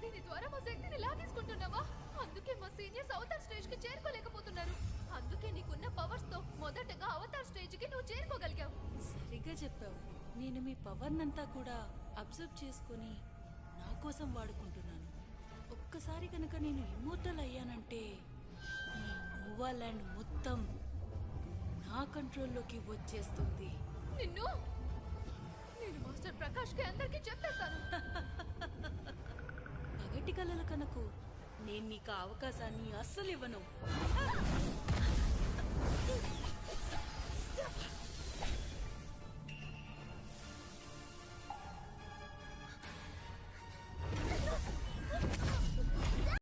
దీని ద్వారా మా శక్తిని లాగేసుకుంటున్నావా? అందుకే మా సీనియర్స్ అవతార్ స్టేజ్ కి చేరుకోలేకపోతున్నారు. అందుకే నీకున్న పవర్స్ తో మొదటగా అవతార్ స్టేజ్ కి నువ్వు చేరుకోగలిగావు. సరిగ్గా చెప్పావు. నేను మీ పవర్ నంతా కూడా అబ్జర్వ్ చేసుకుని నా కోసం వాడుకుంటున్నాను. ఒక్కసారి కనుక నేను ఇమ్మోర్టల్ అయ్యానంటే ఈ నోవా ల్యాండ్ మొత్తం నా కంట్రోల్లోకి వచ్చేస్తుంది. నేను మాస్టర్ ప్రకాష్ కి అందరికీ చెప్పేస్తాను. పగటి కలల కనుక నేను నీకు అవకాశాన్ని అస్సలు ఇవ్వను.